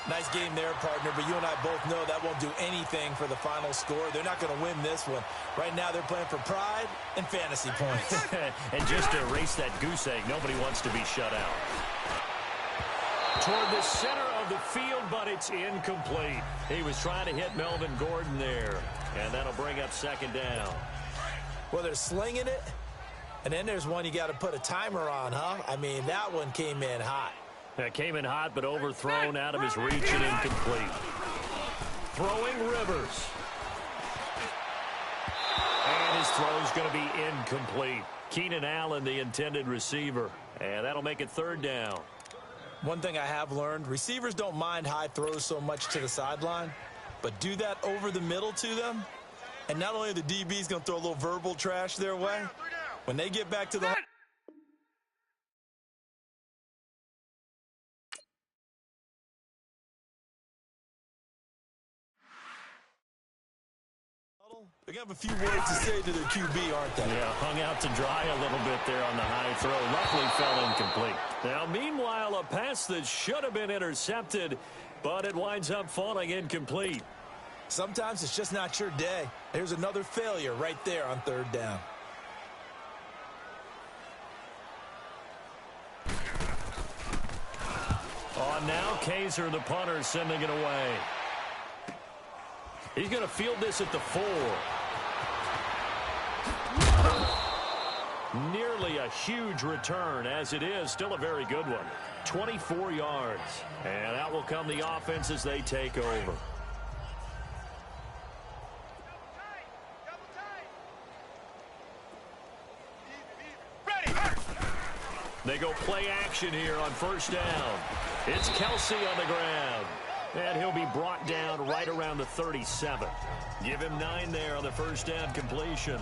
Nice game there, partner, but you and I both know that won't do anything for the final score. They're not going to win this one. Right now, they're playing for pride and fantasy points. And just to erase that goose egg, nobody wants to be shut out. Toward the center of the field, but it's incomplete. He was trying to hit Melvin Gordon there, and that'll bring up second down. Well, they're slinging it, and then there's one you got to put a timer on, huh? I mean, that one came in hot. That came in hot, but overthrown out of his reach and incomplete. Throwing Rivers. And his throw's going to be incomplete. Keenan Allen, the intended receiver. And that'll make it third down. One thing I have learned, receivers don't mind high throws so much to the sideline, but do that over the middle to them, and not only are the DBs going to throw a little verbal trash their way, when they get back to the... They're going to have a few words to say to their QB, aren't they? Yeah, hung out to dry a little bit there on the high throw. Luckily fell incomplete. Now, meanwhile, a pass that should have been intercepted, but it winds up falling incomplete. Sometimes it's just not your day. There's another failure right there on third down. On now, Kaiser, the punter, sending it away. He's going to field this at the 4. Nearly a huge return, as it is still a very good one. 24 yards. And out will come the offense as they take over. They go play action here on first down. It's Kelsey on the ground. And he'll be brought down right around the 37. Give him 9 there on the first down completion.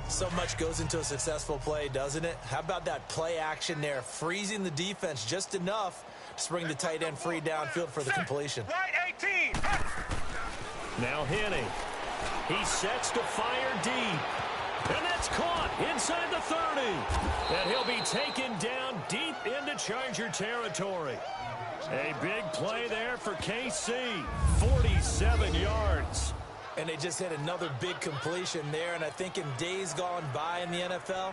So much goes into a successful play, doesn't it? How about that play action there, freezing the defense just enough to bring the tight end free downfield for the completion. Right 18. Now Henning. He sets to fire deep. And that's caught inside the 30. And he'll be taken down deep into Charger territory. A big play there for KC. 47 yards. And they just hit another big completion there. And I think in days gone by in the NFL,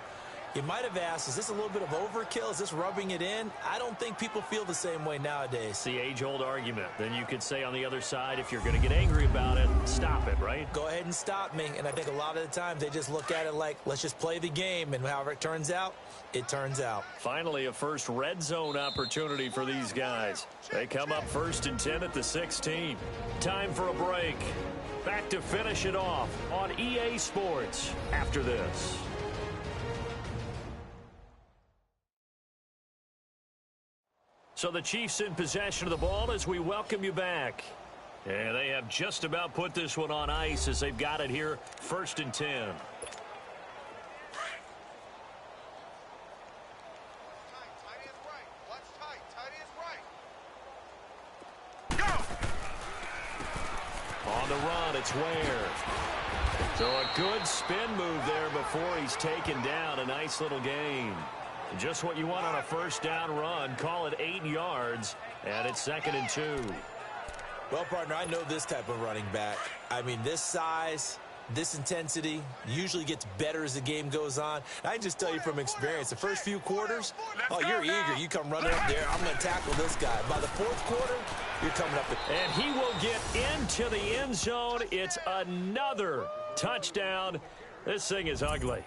you might have asked, is this a little bit of overkill? Is this rubbing it in? I don't think people feel the same way nowadays. It's the age-old argument. Then you could say on the other side, if you're going to get angry about it, stop it, right? Go ahead and stop me. And I think a lot of the times they just look at it like, let's just play the game. And however it turns out, it turns out. Finally, a first red zone opportunity for these guys. They come up 1st and 10 at the 16. Time for a break. Back to finish it off on EA Sports after this. So the Chiefs in possession of the ball as we welcome you back. And they have just about put this one on ice as they've got it here 1st and 10. Tight is right. Watch tight. Tight is right. Go! On the run, it's Ware. So a good spin move there before he's taken down. A nice little gain. Just what you want on a first down run. Call it 8 yards, and it's 2nd and 2. Well, partner, I know this type of running back. I mean, this size, this intensity usually gets better as the game goes on. I can just tell you from experience, the first few quarters, oh, you're eager. You come running up there, I'm going to tackle this guy. By the 4th quarter, you're coming up. And he will get into the end zone. It's another touchdown. This thing is ugly.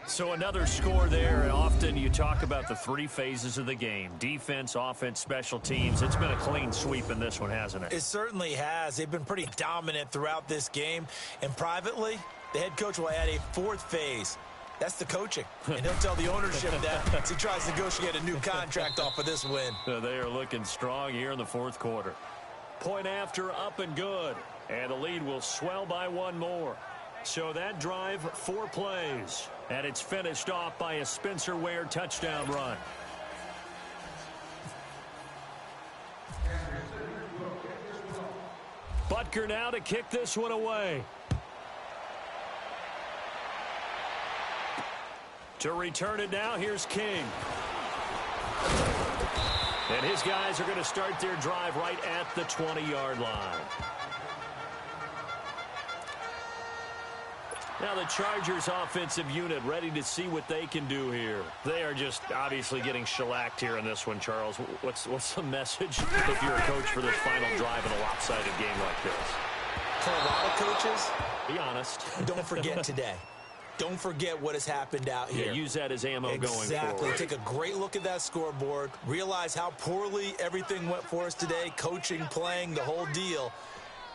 So another score there. Often you talk about the 3 phases of the game. Defense, offense, special teams. It's been a clean sweep in this one, hasn't it? It certainly has. They've been pretty dominant throughout this game. And privately, the head coach will add a 4th phase. That's the coaching. And he'll tell the ownership that as he tries to negotiate a new contract off of this win. They are looking strong here in the 4th quarter. Point after, up and good. And the lead will swell by 1 more. So that drive, 4 plays. And it's finished off by a Spencer Ware touchdown run. Butker now to kick this one away. To return it now, here's King. And his guys are going to start their drive right at the 20-yard line. Now the Chargers offensive unit ready to see what they can do here. They are just obviously getting shellacked here in this one, Charles. What's the message if you're a coach for this final drive in a lopsided game like this? For a lot of coaches, be honest. Don't forget today. Don't forget what has happened out here. Yeah, use that as ammo going forward. Exactly. Take a great look at that scoreboard. Realize how poorly everything went for us today. Coaching, playing, the whole deal.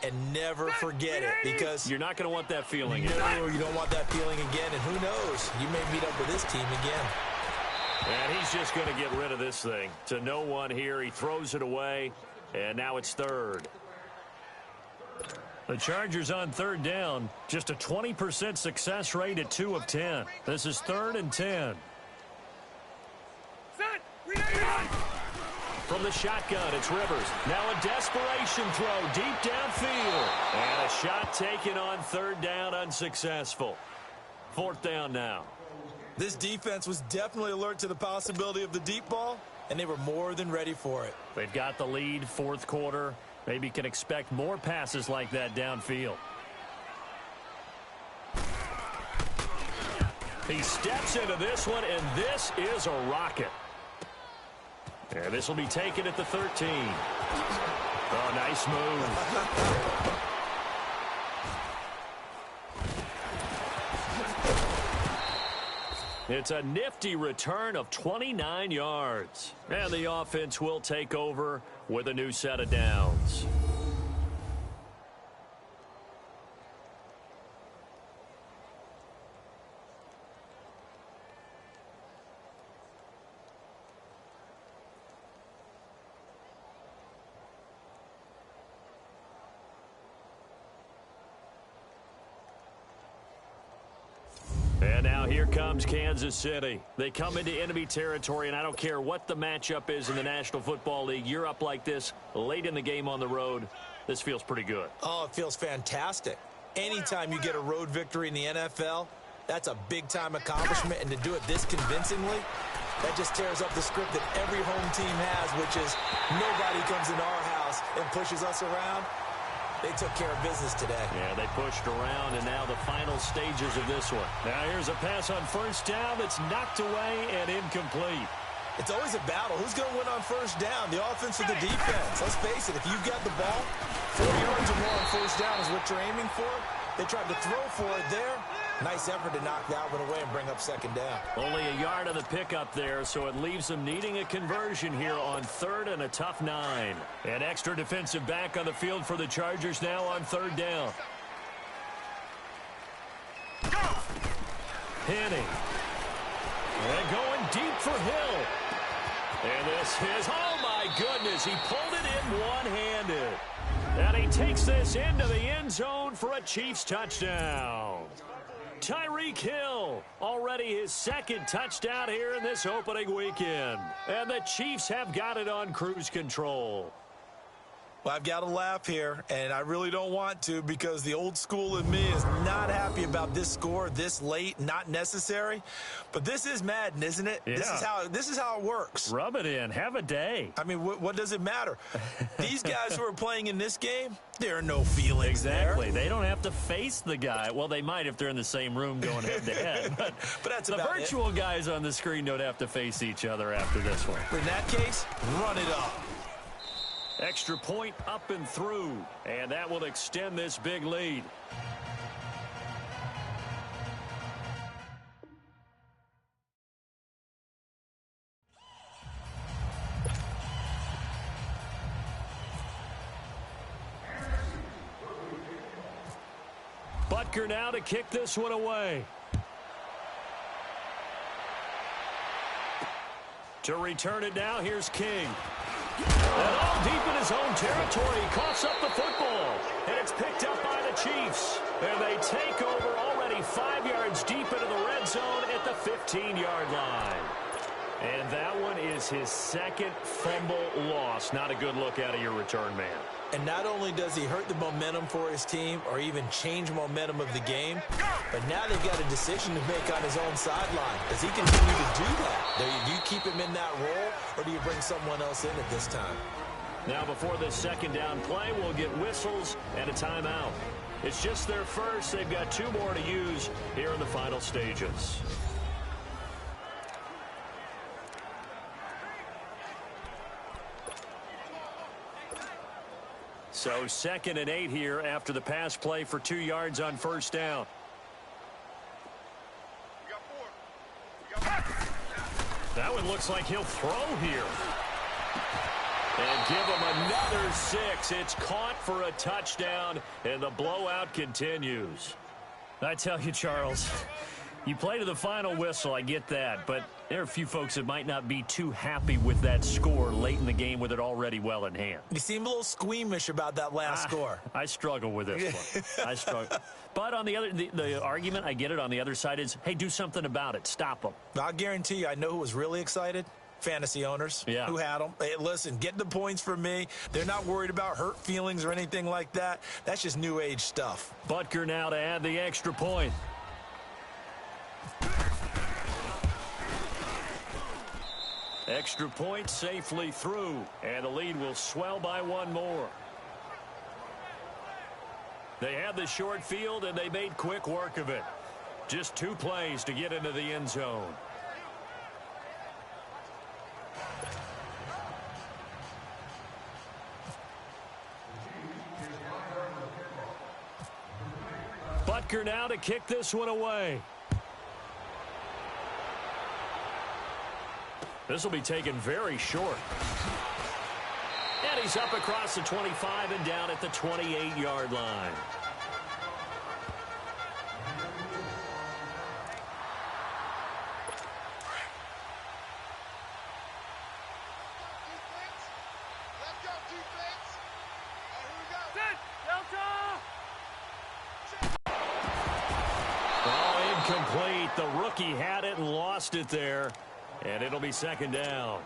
And never forget it, because you're not going to want that feeling again. No, you don't want that feeling again. And who knows? You may meet up with this team again. And he's just going to get rid of this thing. To no one here. He throws it away. And now it's third. The Chargers on third down. Just a 20% success rate at 2 of 10. This is 3rd and 10. From the shotgun, it's Rivers. Now a desperation throw deep downfield. And a shot taken on third down, unsuccessful. 4th down now. This defense was definitely alert to the possibility of the deep ball, and they were more than ready for it. They've got the lead, 4th quarter. Maybe can expect more passes like that downfield. He steps into this one, and this is a rocket. And this will be taken at the 13. Oh, nice move. It's a nifty return of 29 yards. And the offense will take over with a new set of downs. And now here comes Kansas City. They come into enemy territory, and I don't care what the matchup is in the National Football League. You're up like this late in the game on the road. This feels pretty good. Oh, it feels fantastic. Anytime you get a road victory in the NFL, that's a big-time accomplishment, and to do it this convincingly, that just tears up the script that every home team has, which is nobody comes into our house and pushes us around. They took care of business today. Yeah, they pushed around, and now the final stages of this one. Now here's a pass on first down that's knocked away and incomplete. It's always a battle. Who's going to win on first down, the offense or the defense? Let's face it, if you've got the ball, 4 yards or more on first down is what you're aiming for. They tried to throw for it there. Nice effort to knock that one away and bring up second down. Only a yard of the pickup there, so it leaves them needing a conversion here on 3rd and a tough 9. An extra defensive back on the field for the Chargers now on 3rd down. Penny. And going deep for Hill. And this is, oh my goodness, he pulled it in one-handed. And he takes this into the end zone for a Chiefs touchdown. Tyreek Hill, already his 2nd touchdown here in this opening weekend. And the Chiefs have got it on cruise control. Well, I've got to laugh here, and I really don't want to, because the old school in me is not happy about this score this late, not necessary. But this is Madden, isn't it? Yeah. This is how it works. Rub it in. Have a day. I mean, what does it matter? These guys who are playing in this game, there are no feelings Exactly. there. They don't have to face the guy. Well, they might if they're in the same room going head-to-head. But that's the about virtual guys on the screen don't have to face each other after this one. In that case, run it up. Extra point up and through, and that will extend this big lead. Butker now to kick this one away. To return it now, here's King. And all deep in his own territory, he coughs up the football. And it's picked up by the Chiefs. And they take over already 5 yards deep into the red zone at the 15-yard line. And that one is his second fumble loss. Not a good look out of your return man. And not only does he hurt the momentum for his team or even change momentum of the game, but now they've got a decision to make on his own sideline. Does he continue to do that? Do you keep him in that role, or do you bring someone else in at this time? Now before this second down play, we'll get whistles and a timeout. It's just their first. They've got 2 more to use here in the final stages. So 2nd and 8 here after the pass play for 2 yards on first down. That one looks like he'll throw here. And give him another 6. It's caught for a touchdown, and the blowout continues. I tell you, Charles, you play to the final whistle, I get that, but there are a few folks that might not be too happy with that score late in the game with it already well in hand. You seem a little squeamish about that last score. I struggle with this one. I struggle. But on the argument, I get it, on the other side is, hey, do something about it. Stop them. I'll guarantee you, I know who was really excited. Fantasy owners who had them. Hey, listen, get the points for me. They're not worried about hurt feelings or anything like that. That's just new age stuff. Butker now to add the extra point. Extra point safely through, and the lead will swell by 1 more. They had the short field, and they made quick work of it. Just 2 plays to get into the end zone. Butker now to kick this one away. This will be taken very short. And he's up across the 25 and down at the 28-yard line. Incomplete. The rookie had it and lost it there. And it'll be 2nd down.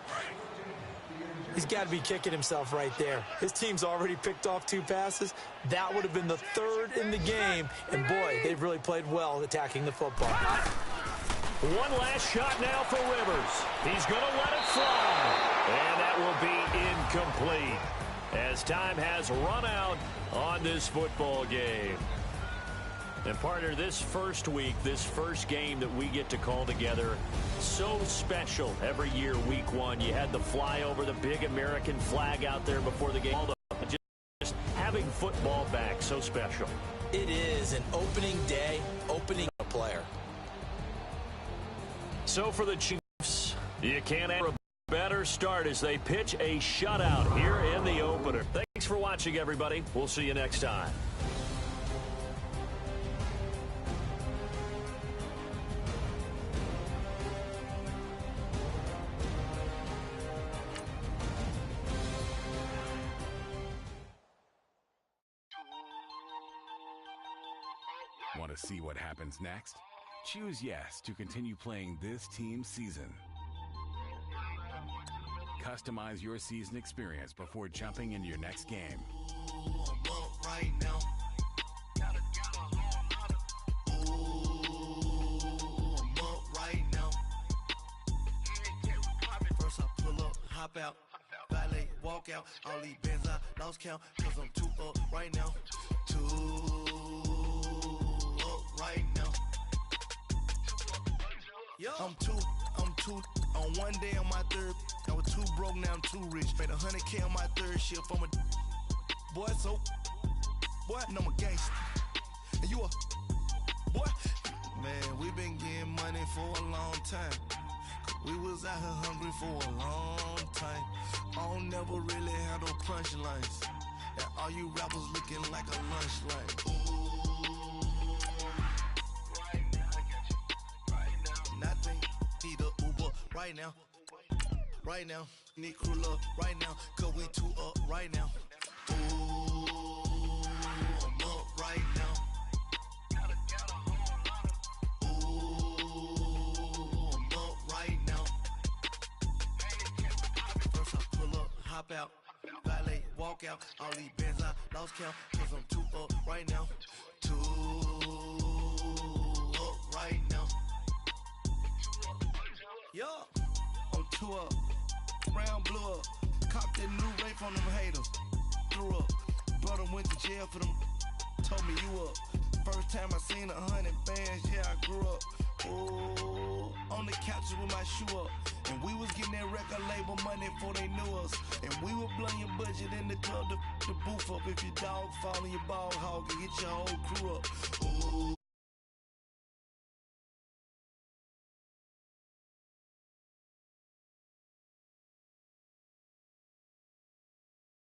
He's got to be kicking himself right there. His team's already picked off 2 passes. That would have been the 3rd in the game. And, boy, they've really played well attacking the football. One last shot now for Rivers. He's going to let it fly. And that will be incomplete as time has run out on this football game. And, partner, this first week, this first game that we get to call together, so special every year, week 1. You had the flyover, the big American flag out there before the game. Just having football back, so special. It is an opening day, opening a player. So for the Chiefs, you can't have a better start as they pitch a shutout here in the opener. Thanks for watching, everybody. We'll see you next time. Want to see what happens next? Choose yes to continue playing this team's season. Customize your season experience before jumping into your next game. First I pull up, hop out, valet, walk out, all these bands I lost count, cause I'm 2 up right now. 2 up right now. I'm two on one day on my 3rd. I was 2 broke, now I'm 2 rich. Made 100K on my 3rd shift. I'm a boy, so boy, and I'm a gangster. And you a boy. Man, we been getting money for a long time. We was out here hungry for a long time. I don't never really have no punchlines. And all you rappers looking like a lunch line. Nothing, need a Uber right now. Right now, need crew love right now. Cause we 2 up right now. Ooh, I'm up right now. Ooh, I'm up right now. hop out, valet, walk out. All these bands I lost count, cause I'm too up right now. Too up right now. Yeah, I'm too up. Round blew up. Copped that new rape on them haters. Threw up. Brother went to jail for them. Told me you up. First time I seen 100 bands, yeah, I grew up. Ooh, on the couches with my shoe up. And we was getting that record label money before they knew us. And we were blowing your budget in the club, the booth up. If your dog fall in your ball hog and get your whole crew up. Ooh.